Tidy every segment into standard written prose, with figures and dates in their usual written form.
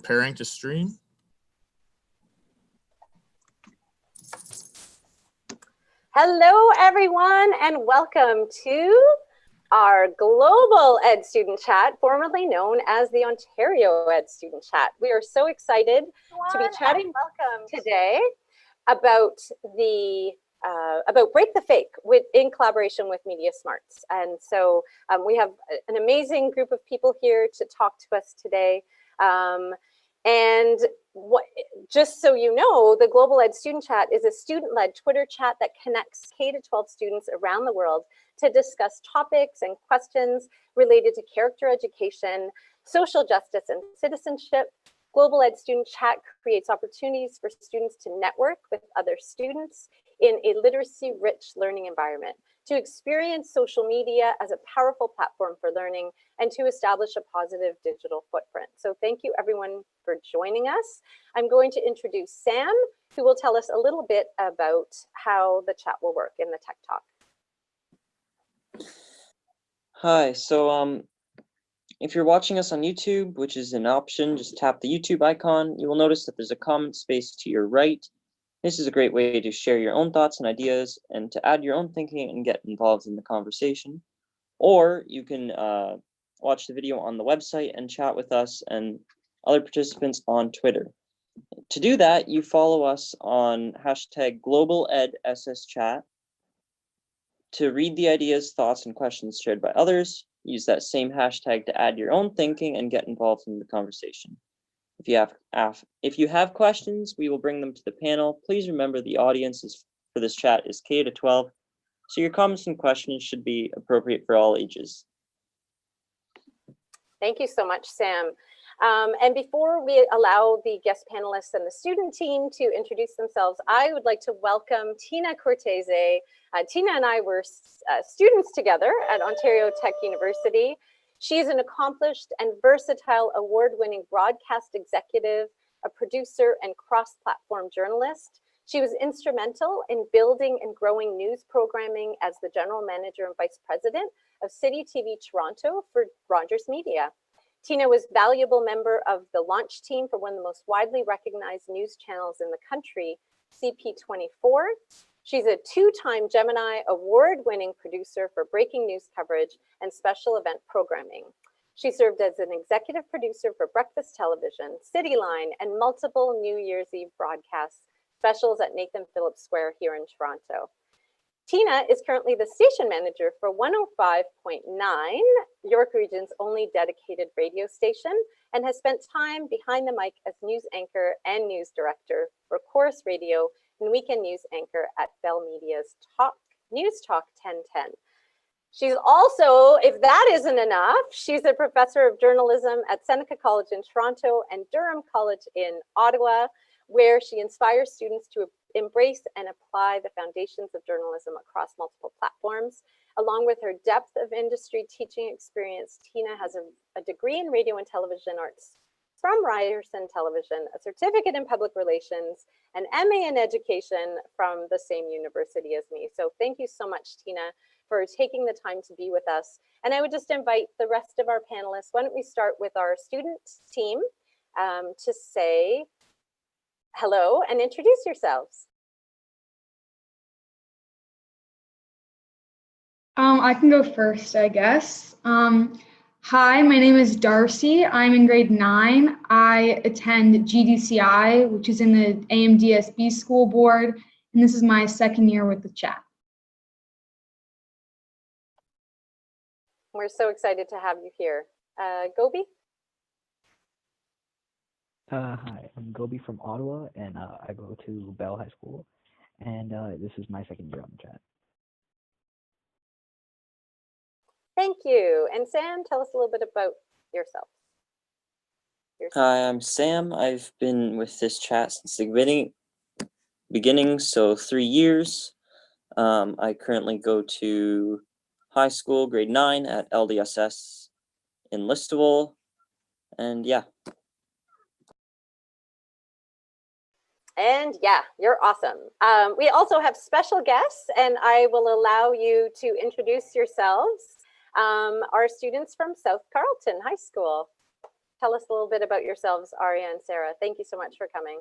Preparing to stream. Hello, everyone, and welcome to our Global Ed Student Chat, formerly known as the Ontario Ed Student Chat. We are so excited to be chatting today about Break the Fake in collaboration with Media Smarts. And so we have an amazing group of people here to talk to us today. Just so you know, the Global Ed Student Chat is a student-led Twitter chat that connects K-12 students around the world to discuss topics and questions related to character education, social justice, and citizenship. Global Ed Student Chat creates opportunities for students to network with other students in a literacy-rich learning environment, to experience social media as a powerful platform for learning, and to establish a positive digital footprint. So thank you everyone for joining us. I'm going to introduce Sam, who will tell us a little bit about how the chat will work in the Tech Talk. Hi, so if you're watching us on YouTube, which is an option, just tap the YouTube icon. You will notice that there's a comment space to your right. This is a great way to share your own thoughts and ideas and to add your own thinking and get involved in the conversation. Or you can watch the video on the website and chat with us and other participants on Twitter. To do that, you follow us on hashtag GlobalEdSsChat. To read the ideas, thoughts, and questions shared by others, use that same hashtag to add your own thinking and get involved in the conversation. If you have questions, we will bring them to the panel. Please remember the audience for this chat is K-12, so your comments and questions should be appropriate for all ages. Thank you so much, Sam. And before we allow the guest panelists and the student team to introduce themselves, I would like to welcome Tina Cortese. Tina and I were students together at Ontario Tech University. She is an accomplished and versatile award-winning broadcast executive, a producer, and cross-platform journalist. She was instrumental in building and growing news programming as the general manager and vice president of City TV Toronto for Rogers Media. Tina was a valuable member of the launch team for one of the most widely recognized news channels in the country, CP24. She's a two-time Gemini award-winning producer for breaking news coverage and special event programming. She served as an executive producer for Breakfast Television, Cityline, and multiple New Year's Eve broadcasts, specials at Nathan Phillips Square here in Toronto. Tina is currently the station manager for 105.9, York Region's only dedicated radio station, and has spent time behind the mic as news anchor and news director for Chorus Radio and weekend news anchor at Bell Media's News Talk 1010. She's also, if that isn't enough, she's a professor of journalism at Seneca College in Toronto and Durham College in Ottawa, where she inspires students to embrace and apply the foundations of journalism across multiple platforms. Along with her depth of industry teaching experience, Tina has a degree in radio and television arts from Ryerson Television, a certificate in public relations, an MA in education from the same university as me. So thank you so much, Tina, for taking the time to be with us. And I would just invite the rest of our panelists. Why don't we start with our student team to say hello and introduce yourselves. I can go first, I guess. Hi, my name is Darcy. I'm in grade 9. I attend GDCI, which is in the AMDSB school board, and this is my second year with the chat. We're so excited to have you here. Gobi? Hi, I'm Gobi from Ottawa, and I go to Bell High School, and this is my second year on the chat. Thank you. And Sam, tell us a little bit about yourself. Hi, I'm Sam. I've been with this chat since the beginning, so 3 years. I currently go to high school, grade 9 at LDSS in Listowel, and yeah. And yeah, you're awesome. We also have special guests, and I will allow you to introduce yourselves. Our students from South Carleton High School. tell us a little bit about yourselves, Aria and Sarah. Thank you so much for coming.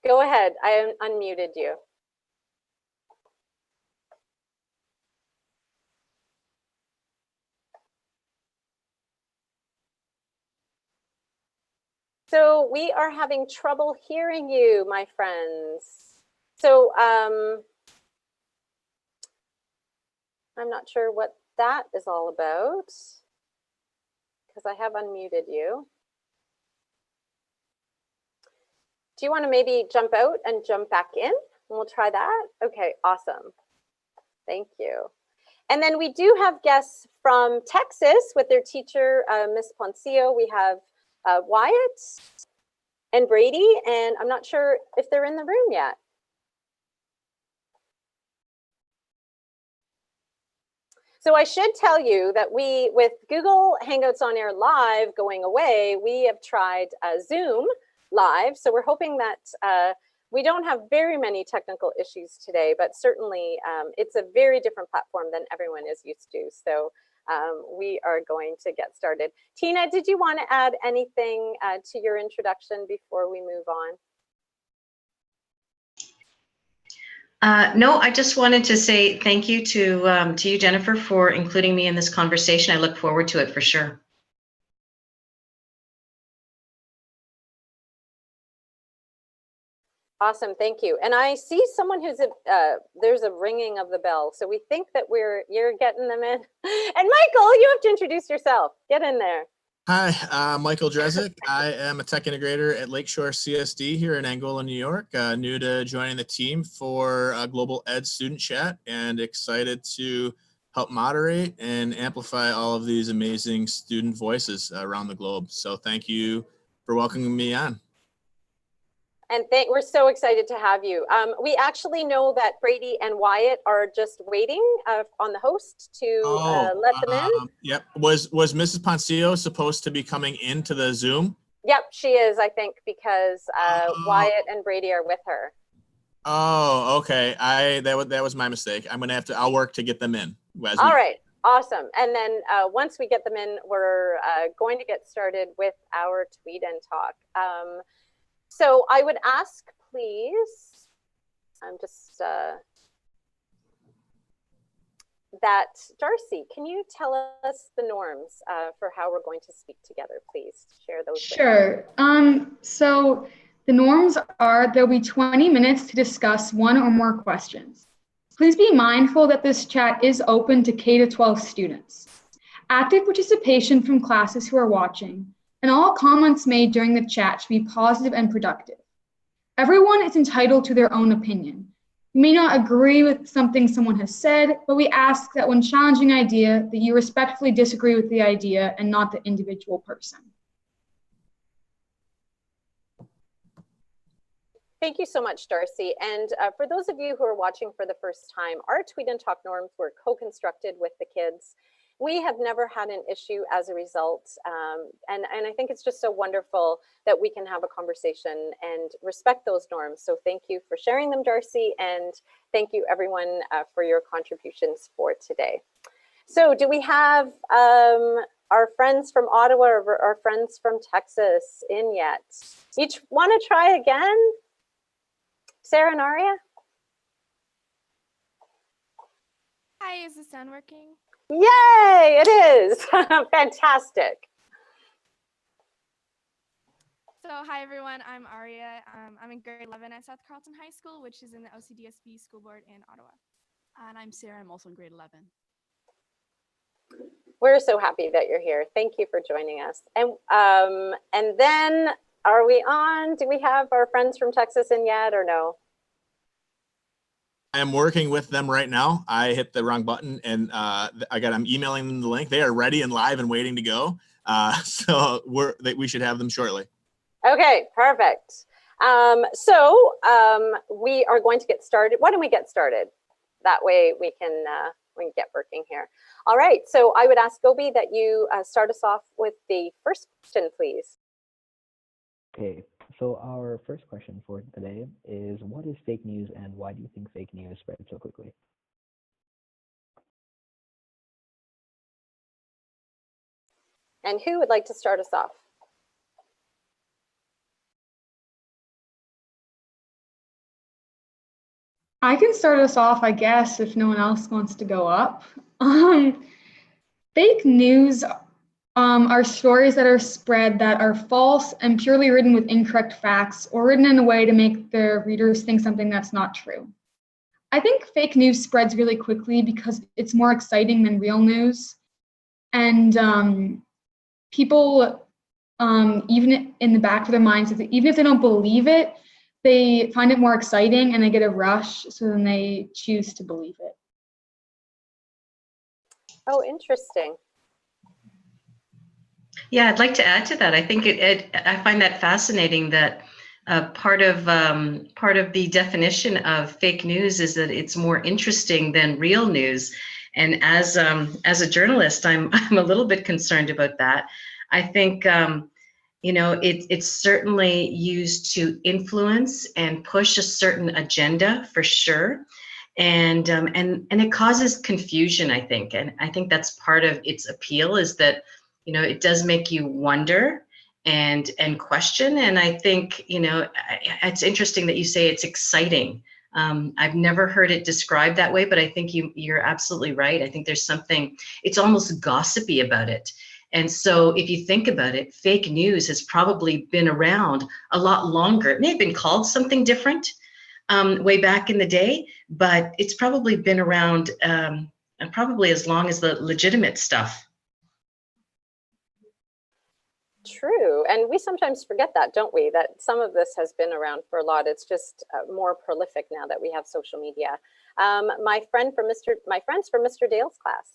Go ahead, I unmuted you. So we are having trouble hearing you, my friends. So I'm not sure what that is all about because I have unmuted you. Do you want to maybe jump out and jump back in? And we'll try that. Okay, awesome. Thank you. And then we do have guests from Texas with their teacher, Miss Poncio. We have Wyatt and Brady, and I'm not sure if they're in the room yet. So I should tell you that we, with Google Hangouts on Air Live going away, we have tried Zoom Live. So we're hoping that we don't have very many technical issues today, but certainly it's a very different platform than everyone is used to. So we are going to get started. Tina, did you want to add anything to your introduction before we move on? No, I just wanted to say thank you to you, Jennifer, for including me in this conversation. I look forward to it for sure. Awesome, thank you. And I see someone who's there's a ringing of the bell, so we think that you're getting them in. And Michael, you have to introduce yourself. Get in there. Hi, Michael Drezick. I am a tech integrator at Lakeshore CSD here in Angola, New York. New to joining the team for GlobalEdSsChat and excited to help moderate and amplify all of these amazing student voices around the globe. So thank you for welcoming me on. And we're so excited to have you. We actually know that Brady and Wyatt are just waiting on the host to let them in. Yep. Was Mrs. Poncio supposed to be coming into the Zoom? Yep, she is, I think, because Wyatt and Brady are with her. Oh, okay. That was my mistake. I'll work to get them in. All right. Awesome. And then once we get them in, we're going to get started with our Tweet and Talk. So I would ask, please, I'm just, that Darcy, can you tell us the norms for how we're going to speak together, please? Share those. Sure. So the norms are there'll be 20 minutes to discuss one or more questions. Please be mindful that this chat is open to K-12 students. Active participation from classes who are watching, and all comments made during the chat should be positive and productive. Everyone is entitled to their own opinion. You may not agree with something someone has said, but we ask that when challenging an idea, that you respectfully disagree with the idea and not the individual person. Thank you so much, Darcy. And for those of you who are watching for the first time, our Tweet and Talk norms were co-constructed with the kids. We have never had an issue as a result. And I think it's just so wonderful that we can have a conversation and respect those norms. So thank you for sharing them, Darcy. And thank you everyone for your contributions for today. So do we have our friends from Ottawa or our friends from Texas in yet? Each want to try again? Sarah and Aria? Hi, is the sound working? Yay, it is. Fantastic. So hi everyone, I'm Aria. I'm in grade 11 at South Carleton High School, which is in the OCDSB school board in Ottawa. And I'm Sarah, I'm also in grade 11. We're so happy that you're here. Thank you for joining us. And then are we on? Do we have our friends from Texas in yet or no? I am working with them right now. I hit the wrong button and I'm emailing them the link. They are ready and live and waiting to go. So we should have them shortly. Okay, perfect. We are going to get started. Why don't we get started? That way we can get working here. All right, so I would ask Gobi that you start us off with the first question, please. Okay, so our first question for today is, what is fake news and why do you think fake news spread so quickly? And who would like to start us off? I can start us off, I guess, if no one else wants to go up. Fake news are stories that are spread that are false and purely written with incorrect facts or written in a way to make their readers think something that's not true. I think fake news spreads really quickly because it's more exciting than real news. And people, even in the back of their minds, even if they don't believe it, they find it more exciting and they get a rush, so then they choose to believe it. Oh, interesting. Yeah, I'd like to add to that. I think I find that fascinating that part of the definition of fake news is that it's more interesting than real news. And as a journalist, I'm a little bit concerned about that. I think it's certainly used to influence and push a certain agenda for sure. And it causes confusion, I think. And I think that's part of its appeal, is that it does make you wonder and question. And I think it's interesting that you say it's exciting. I've never heard it described that way, but I think you're absolutely right. I think there's something, it's almost gossipy about it. And so if you think about it, fake news has probably been around a lot longer. It may have been called something different way back in the day, but it's probably been around probably as long as the legitimate stuff. True. And we sometimes forget that, don't we? That some of this has been around for a lot. It's just more prolific now that we have social media. My friends from Mr. Dale's class.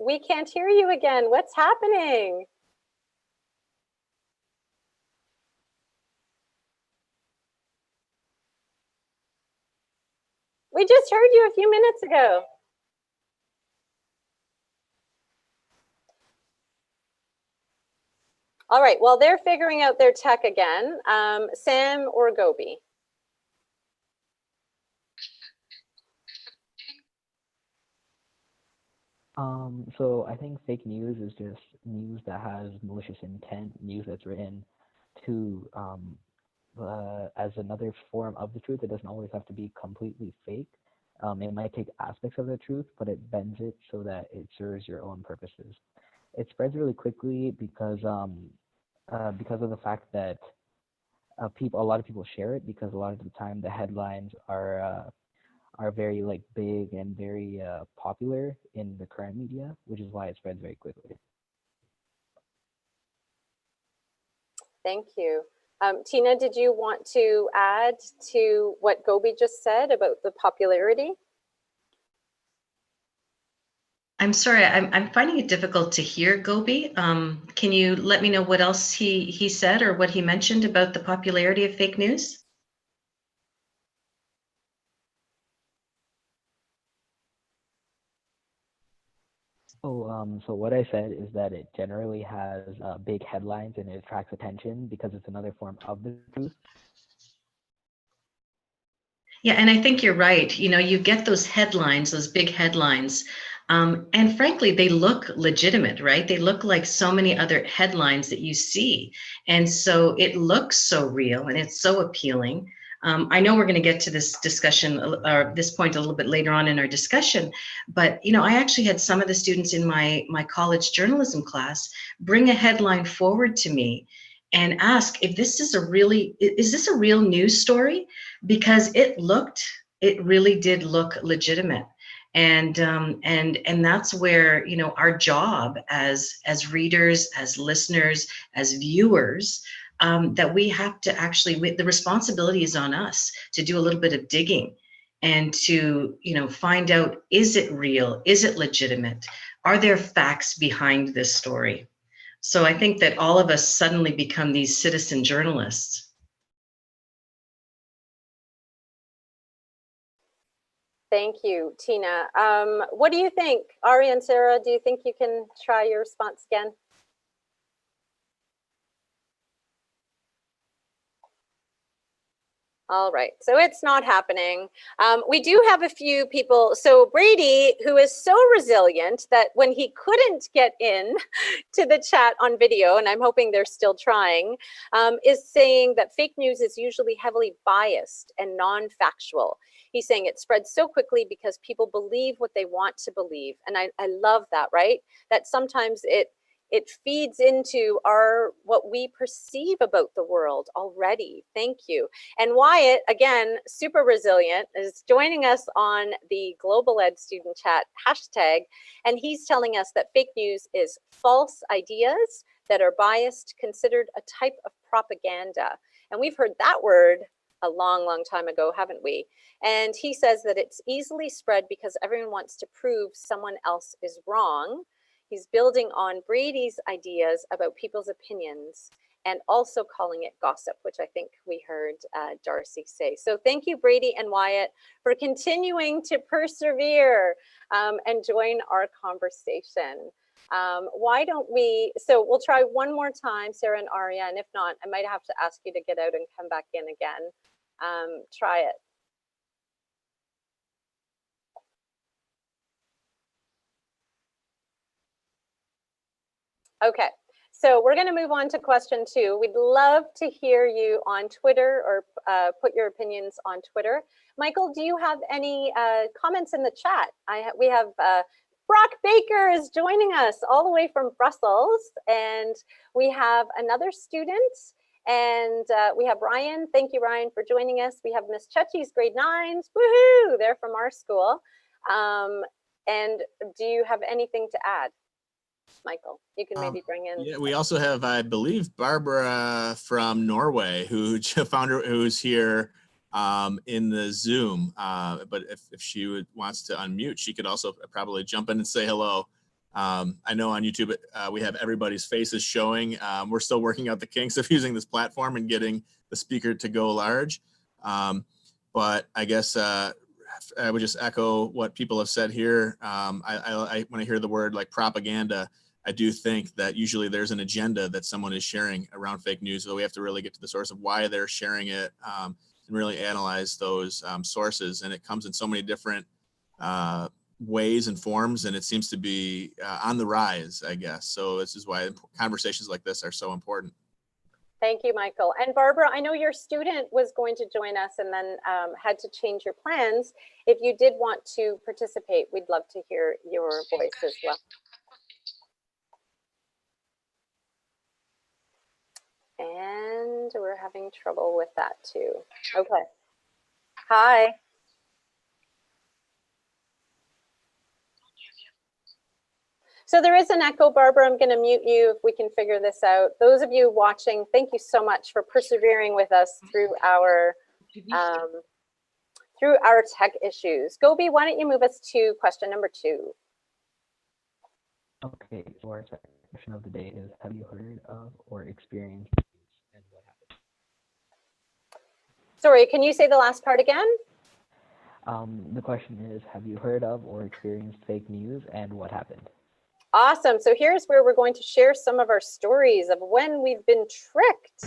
We can't hear you again. What's happening? We just heard you a few minutes ago. All right, well, they're figuring out their tech again. Sam or Gobi? So I think fake news is just news that has malicious intent, news that's written to as another form of the truth. It doesn't always have to be completely fake. It might take aspects of the truth, but it bends it so that it serves your own purposes. It spreads really quickly because of the fact that a lot of people share it, because a lot of the time the headlines are very like big and very popular in the current media, which is why it spreads very quickly. Thank you. Tina, did you want to add to what Gobi just said about the popularity? I'm sorry, I'm finding it difficult to hear, Gobi. Can you let me know what else he said or what he mentioned about the popularity of fake news? So what I said is that it generally has big headlines and it attracts attention because it's another form of the truth. Yeah, and I think you're right. You get those headlines, those big headlines, and frankly, they look legitimate, right? They look like so many other headlines that you see. And so it looks so real and it's so appealing. I know we're going to get to this discussion or this point a little bit later on in our discussion, but I actually had some of the students in my college journalism class bring a headline forward to me and ask if is this a real news story? Because it really did look legitimate. And that's where our job as readers, as listeners, as viewers, that we have to actually, the responsibility is on us to do a little bit of digging and to find out, is it real, is it legitimate, are there facts behind this story? So I think that all of us suddenly become these citizen journalists. Thank you, Tina. What do you think? Ari and Sarah, do you think you can try your response again? All right, so it's not happening. We do have a few people. So Brady, who is so resilient that when he couldn't get in to the chat on video, and I'm hoping they're still trying, is saying that fake news is usually heavily biased and non-factual. He's saying it spreads so quickly because people believe what they want to believe. And I love that, right? That sometimes it feeds into what we perceive about the world already. Thank you. And Wyatt, again, super resilient, is joining us on the Global Ed Student Chat hashtag, and he's telling us that fake news is false ideas that are biased, considered a type of propaganda. And we've heard that word a long, long time ago, haven't we? And he says that it's easily spread because everyone wants to prove someone else is wrong. He's building on Brady's ideas about people's opinions and also calling it gossip, which I think we heard Darcy say. So thank you, Brady and Wyatt, for continuing to persevere and join our conversation. Why don't we, so we'll try one more time, Sarah and Aria, and if not, I might have to ask you to get out and come back in again. Try it. Okay, so we're going to move on to question 2. We'd love to hear you on Twitter or put your opinions on Twitter. Michael, do you have any comments in the chat? We have Brock Baker is joining us all the way from Brussels, and we have another student, and we have Ryan. Thank you, Ryan, for joining us. We have Miss Chechi's grade 9s. Woohoo! They're from our school. And do you have anything to add? Michael, you can maybe bring in. Yeah, we also have, I believe, Barbara from Norway, who's here in the Zoom. But if she wants to unmute, she could also probably jump in and say hello. I know on YouTube we have everybody's faces showing. We're still working out the kinks of using this platform and getting the speaker to go large. But I guess I would just echo what people have said here. When I hear the word like propaganda, I do think that usually there's an agenda that someone is sharing around fake news. So we have to really get to the source of why they're sharing it and really analyze those sources. And it comes in so many different ways and forms, and it seems to be on the rise, I guess. So this is why conversations like this are so important. Thank you, Michael. And Barbara, I know your student was going to join us and then had to change your plans. If you did want to participate, we'd love to hear your voice as well. And we're having trouble with that too. Okay. Hi. So there is an echo, Barbara. I'm going to mute you if we can figure this out. Those of you watching, thank you so much for persevering with us through our tech issues. Gobi, why don't you move us to question number 2? Okay, so our second question of the day is, have you heard of or experienced and what happened? Sorry, can you say the last part again? The question is, have you heard of or experienced fake news and what happened? Awesome. So here's where we're going to share some of our stories of when we've been tricked.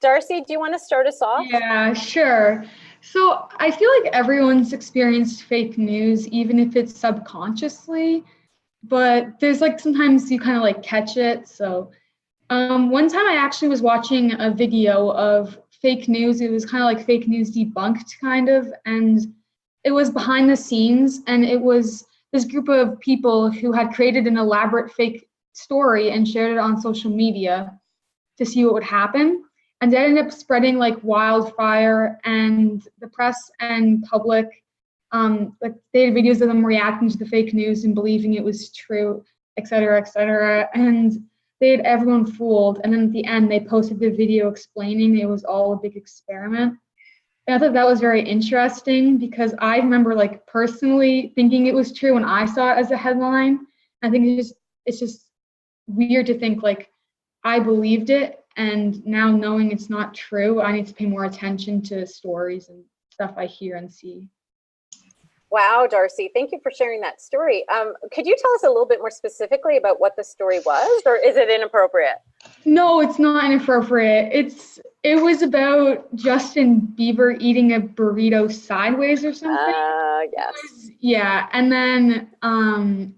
Darcy, do you want to start us off? Yeah, sure. So I feel like everyone's experienced fake news, even if it's subconsciously, but there's like sometimes you kind of like catch it. So one time I actually was watching a video of fake news. It was kind of like fake news debunked kind of, and it was behind the scenes, and it was this group of people who had created an elaborate fake story and shared it on social media to see what would happen. And it ended up spreading like wildfire, and the press and public, like they had videos of them reacting to the fake news and believing it was true, et cetera, and they had everyone fooled. And then at the end, they posted the video explaining it was all a big experiment. And I thought that was very interesting because I remember like personally thinking it was true when I saw it as a headline. I think it's just weird to think like I believed it, and now knowing it's not true, I need to pay more attention to stories and stuff I hear and see. Wow, Darcy, thank you for sharing that story. Could you tell us a little bit more specifically about what the story was, or is it inappropriate? No, it's not inappropriate. It was about Justin Bieber eating a burrito sideways or something. Yes. Yeah, and then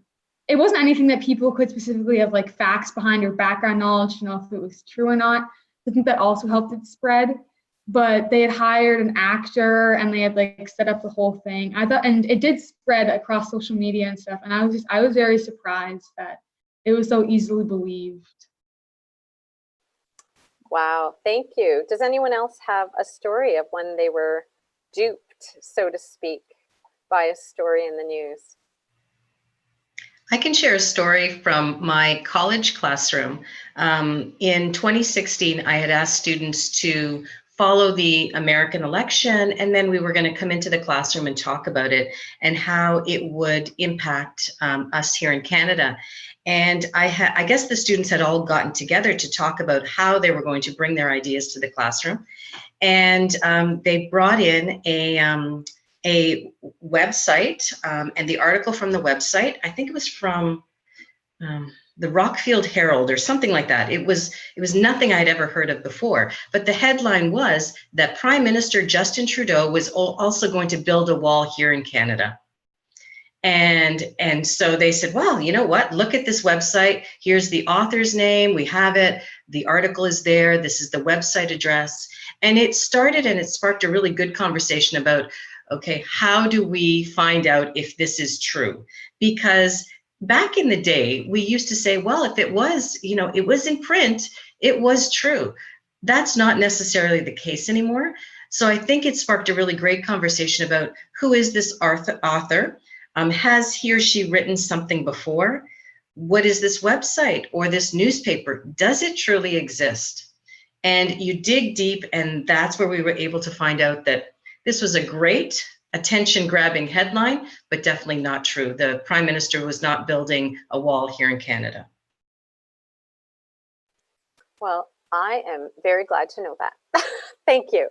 it wasn't anything that people could specifically have like facts behind or background knowledge to know if it was true or not. I think that also helped it spread. But they had hired an actor and they had like set up the whole thing. I thought, and it did spread across social media and stuff. And I was very surprised that it was so easily believed. Wow, thank you. Does anyone else have a story of when they were duped, so to speak, by a story in the news? I can share a story from my college classroom. In 2016, I had asked students to follow the American election, and then we were going to come into the classroom and talk about it and how it would impact us here in Canada. And I guess the students had all gotten together to talk about how they were going to bring their ideas to the classroom. And they brought in a website, and the article from the website, I think it was from the Rockfield Herald or something like that. It was nothing I'd ever heard of before. But the headline was that Prime Minister Justin Trudeau was also going to build a wall here in Canada. And so they said, well, you know what? Look at this website. Here's the author's name. We have it. The article is there. This is the website address. And it started and it sparked a really good conversation about, okay, how do we find out if this is true? Because back in the day, we used to say, well, if it was, it was in print, it was true. That's not necessarily the case anymore. So I think it sparked a really great conversation about who is this author? Has he or she written something before? What is this website or this newspaper? Does it truly exist? And you dig deep, and that's where we were able to find out that this was a great attention-grabbing headline, but definitely not true. The Prime Minister was not building a wall here in Canada. Well, I am very glad to know that. Thank you.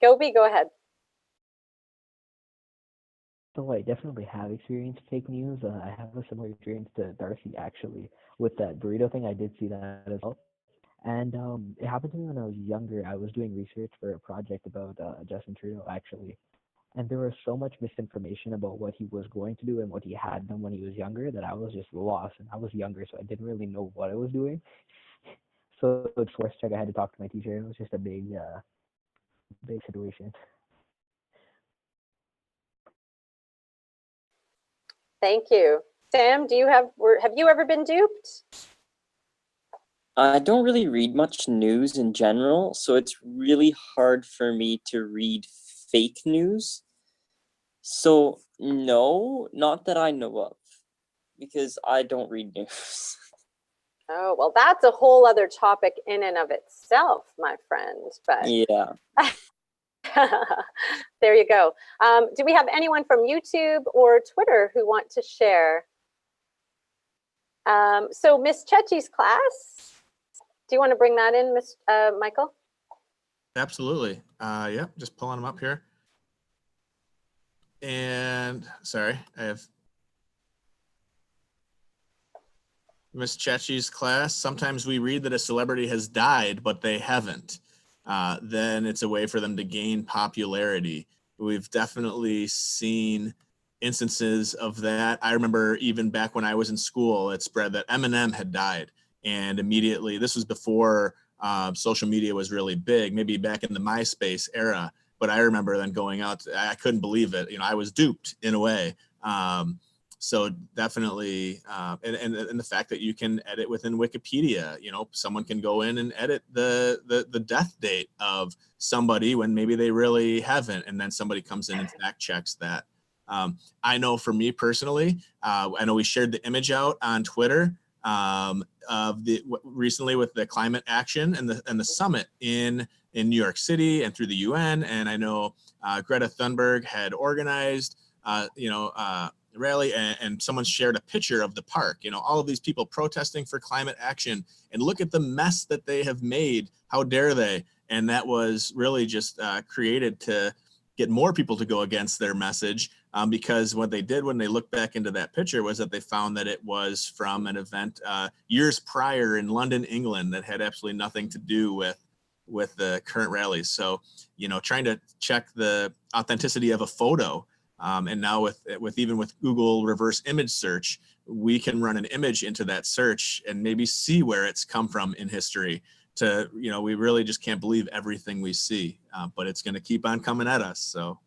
Gobi, go ahead. So I definitely have experienced fake news. I have a similar experience to Darcy, actually, with that burrito thing. I did see that as well. And it happened to me when I was younger. I was doing research for a project about Justin Trudeau, actually. And there was so much misinformation about what he was going to do and what he had done when he was younger that I was just lost. And I was younger, so I didn't really know what I was doing. So it's forced check. I had to talk to my teacher. It was just a big situation. Thank you. Sam, have you ever been duped? I don't really read much news in general, so it's really hard for me to read fake news. So no, not that I know of, because I don't read news. Oh, well, that's a whole other topic in and of itself, my friend. But Yeah. There you go. Do we have anyone from YouTube or Twitter who want to share? So Miss Chechi's class, do you want to bring that in, Miss Michael? Absolutely. Yep, just pulling them up here. And sorry, I have Miss Chechi's class. Sometimes we read that a celebrity has died, but they haven't. Then it's a way for them to gain popularity. We've definitely seen instances of that. I remember even back when I was in school, it spread that Eminem had died. And immediately, this was before social media was really big, maybe back in the MySpace era. But I remember then going out, I couldn't believe it. I was duped in a way. So definitely, and the fact that you can edit within Wikipedia, someone can go in and edit the death date of somebody when maybe they really haven't, and then somebody comes in and fact checks that. I know for me personally, I know we shared the image out on Twitter of recently with the climate action and the summit in New York City and through the UN, and I know Greta Thunberg had organized, rally, and someone shared a picture of the park, all of these people protesting for climate action, and look at the mess that they have made. How dare they? And that was really just created to get more people to go against their message, because what they did when they looked back into that picture was that they found that it was from an event years prior in London, England, that had absolutely nothing to do with the current rallies. So, trying to check the authenticity of a photo, and now even with Google reverse image search, we can run an image into that search and maybe see where it's come from in history. We really just can't believe everything we see, but it's going to keep on coming at us. So.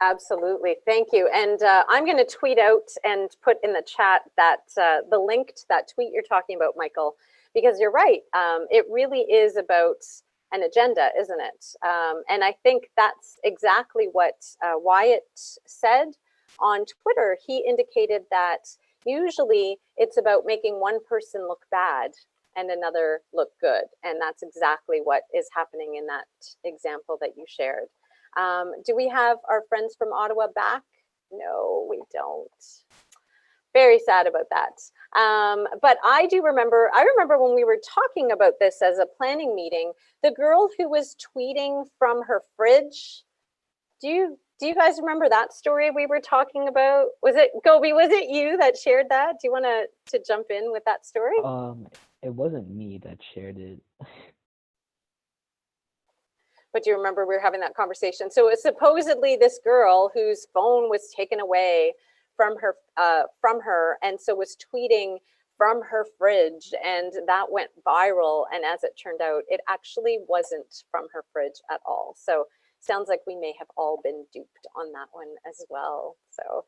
Absolutely. Thank you. And I'm going to tweet out and put in the chat that the link to that tweet you're talking about, Michael, because you're right. It really is about an agenda, isn't it? And I think that's exactly what Wyatt said on Twitter. He indicated that usually it's about making one person look bad and another look good. And that's exactly what is happening in that example that you shared. Do we have our friends from Ottawa back? No, we don't. Very sad about that. But I remember when we were talking about this as a planning meeting, the girl who was tweeting from her fridge, do you guys remember that story we were talking about? Was it Gobi? Was it you that shared that? Do you want to jump in with that story? It wasn't me that shared it. But do you remember we were having that conversation? So it was supposedly this girl whose phone was taken away from her, and so was tweeting from her fridge, and that went viral. And as it turned out, it actually wasn't from her fridge at all. So sounds like we may have all been duped on that one as well. So,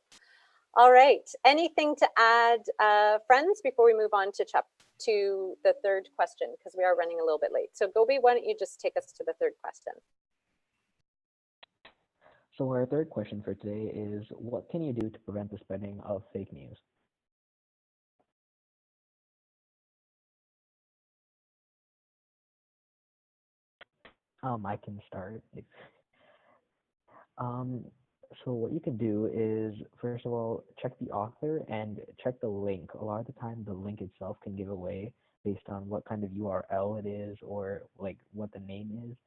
all right. Anything to add, friends, before we move on to the third question, because we are running a little bit late. So Gobi, why don't you just take us to the third question? So our third question for today is, what can you do to prevent the spreading of fake news? I can start. So what you can do is, first of all, check the author and check the link. A lot of the time, the link itself can give away based on what kind of URL it is or like what the name is.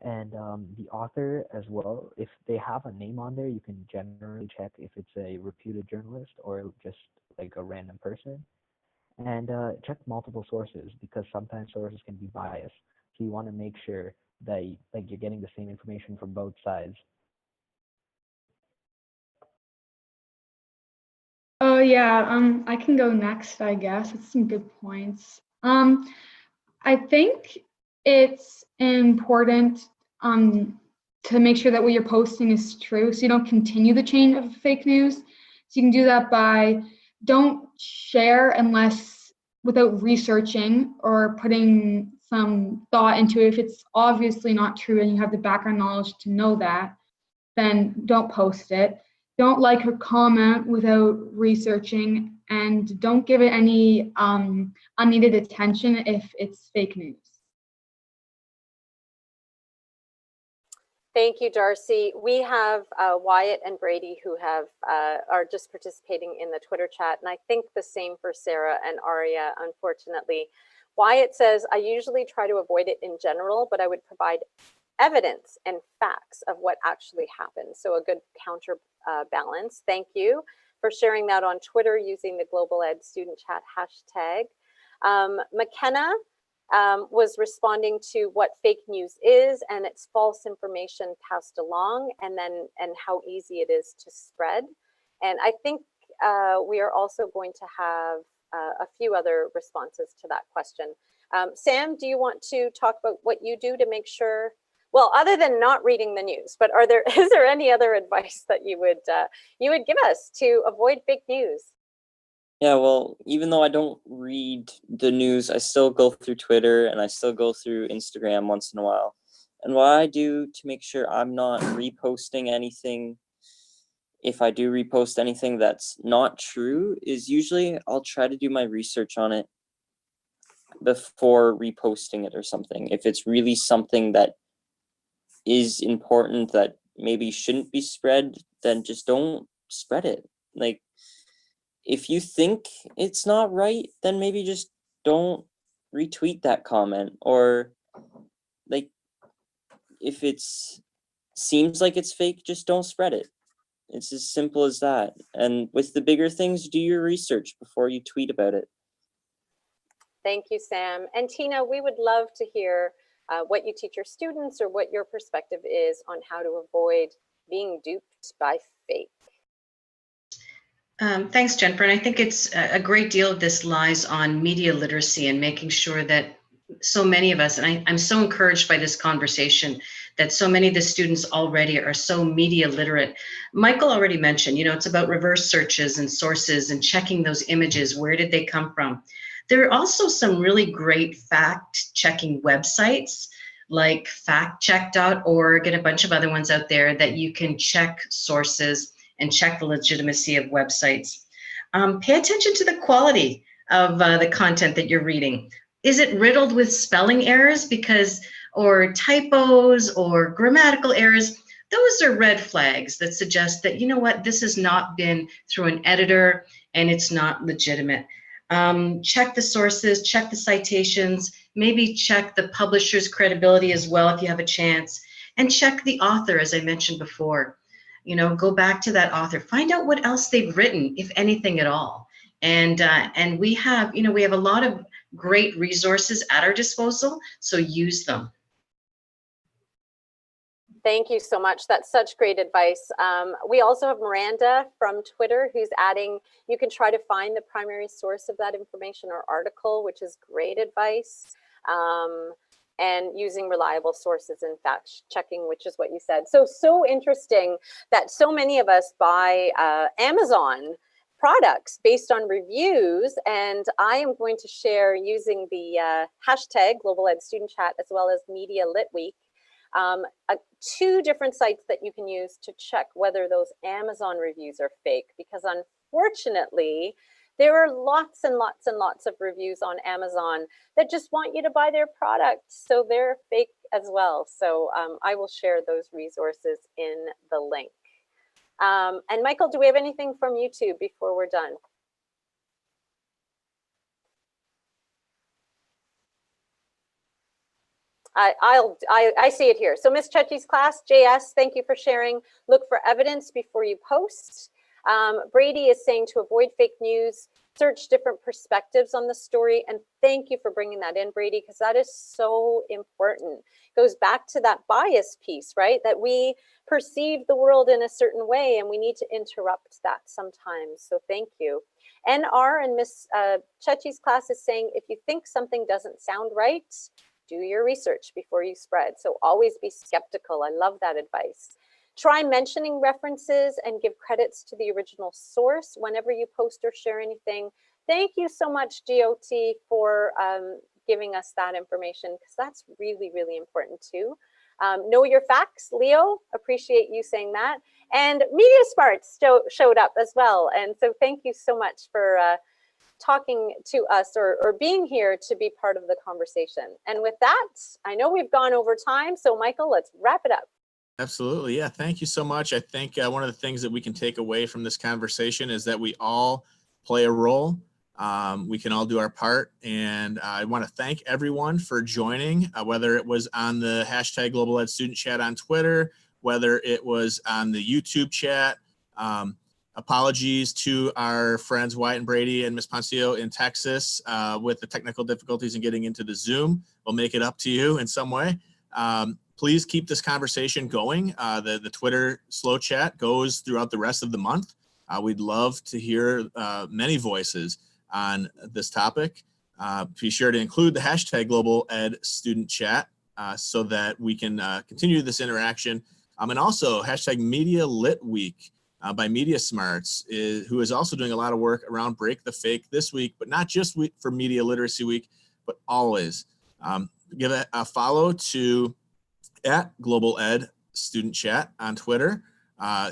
And the author as well, if they have a name on there, you can generally check if it's a reputed journalist or just like a random person. And check multiple sources, because sometimes sources can be biased. So you want to make sure that you're getting the same information from both sides. Oh yeah, I can go next, I guess. It's some good points. I think it's important to make sure that what you're posting is true, so you don't continue the chain of fake news. So you can do that by don't share unless without researching or putting some thought into it. If it's obviously not true and you have the background knowledge to know that, then don't post it. Don't like or comment without researching, and don't give it any unneeded attention if it's fake news. Thank you, Darcy. We have Wyatt and Brady who are just participating in the Twitter chat, and I think the same for Sarah and Aria, unfortunately. Wyatt says, I usually try to avoid it in general, but I would provide evidence and facts of what actually happened. So a good counterbalance. Thank you for sharing that on Twitter using the GlobalEdSsChat hashtag. McKenna was responding to what fake news is, and it's false information passed along, and how easy it is to spread. And I think we are also going to have a few other responses to that question. Sam, do you want to talk about what you do to make sure? Well, other than not reading the news, but is there any other advice that you would give us to avoid fake news? Yeah, well, even though I don't read the news, I still go through Twitter and I still go through Instagram once in a while. And what I do to make sure I'm not reposting anything, if I do repost anything that's not true, is usually I'll try to do my research on it before reposting it or something. If it's really something that is important that maybe shouldn't be spread, then just don't spread it. Like, if you think it's not right, then maybe just don't retweet that comment. Or like, if it's seems like it's fake, just don't spread it. It's as simple as that. And with the bigger things, do your research before you tweet about it. Thank you, Sam. And Tina, we would love to hear what you teach your students or what your perspective is on how to avoid being duped by fake. Thanks, Jennifer. And I think it's a great deal of this lies on media literacy and making sure that so many of us, and I'm so encouraged by this conversation, that so many of the students already are so media literate. Michael already mentioned, it's about reverse searches and sources and checking those images. Where did they come from? There are also some really great fact-checking websites like factcheck.org and a bunch of other ones out there that you can check sources and check the legitimacy of websites. Pay attention to the quality of the content that you're reading. Is it riddled with spelling errors or typos or grammatical errors? Those are red flags that suggest that, this has not been through an editor and it's not legitimate. Check the sources, check the citations, maybe check the publisher's credibility as well if you have a chance, and check the author, as I mentioned before. Go back to that author, find out what else they've written, if anything at all. And we have a lot of great resources at our disposal, so use them. Thank you so much. That's such great advice. We also have Miranda from Twitter who's adding, you can try to find the primary source of that information or article, which is great advice. And using reliable sources and fact checking, which is what you said. So interesting that so many of us buy Amazon products based on reviews. And I am going to share using the hashtag GlobalEdStudentChat as well as Media Lit Week, 2 different sites that you can use to check whether those Amazon reviews are fake, because unfortunately, there are lots and lots and lots of reviews on Amazon that just want you to buy their product, so they're fake as well. So I will share those resources in the link. And Michael, do we have anything from YouTube before we're done? I see it here. So Ms. Chechi's class, JS, thank you for sharing. Look for evidence before you post. Brady is saying to avoid fake news, search different perspectives on the story. And thank you for bringing that in, Brady, because that is so important. It goes back to that bias piece, right? That we perceive the world in a certain way and we need to interrupt that sometimes. So thank you. NR and Ms. Chechi's class is saying, if you think something doesn't sound right, do your research before you spread. So always be skeptical. I love that advice. Try mentioning references and give credits to the original source whenever you post or share anything. Thank you so much, GOT, for giving us that information, because that's really, really important too. Know your facts, Leo, appreciate you saying that. And Media Smarts showed up as well. And so thank you so much for talking to us or being here to be part of the conversation. And with that, I know we've gone over time. So Michael, let's wrap it up. Absolutely. Yeah. Thank you so much. I think one of the things that we can take away from this conversation is that we all play a role. We can all do our part. And I want to thank everyone for joining, whether it was on the hashtag GlobalEdStudentChat on Twitter, whether it was on the YouTube chat. Apologies to our friends Wyatt and Brady and Ms. Poncio in Texas with the technical difficulties in getting into the Zoom. We'll make it up to you in some way. Please keep this conversation going. The Twitter slow chat goes throughout the rest of the month. We'd love to hear many voices on this topic. Be sure to include the hashtag GlobalEdStudentChat so that we can continue this interaction. And also hashtag Media Lit Week by Media Smarts, who is also doing a lot of work around Break the Fake this week, but not just for Media Literacy Week, but always. Give a follow to @GlobalEdStudentChat on Twitter.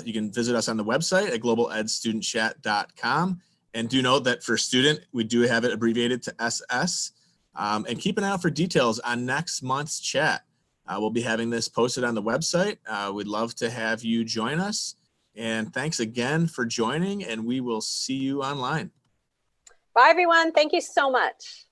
You can visit us on the website at globaledstudentchat.com. And do note that for student, we do have it abbreviated to SS. And keep an eye out for details on next month's chat. We'll be having this posted on the website. We'd love to have you join us. And thanks again for joining, and we will see you online. Bye, everyone. Thank you so much.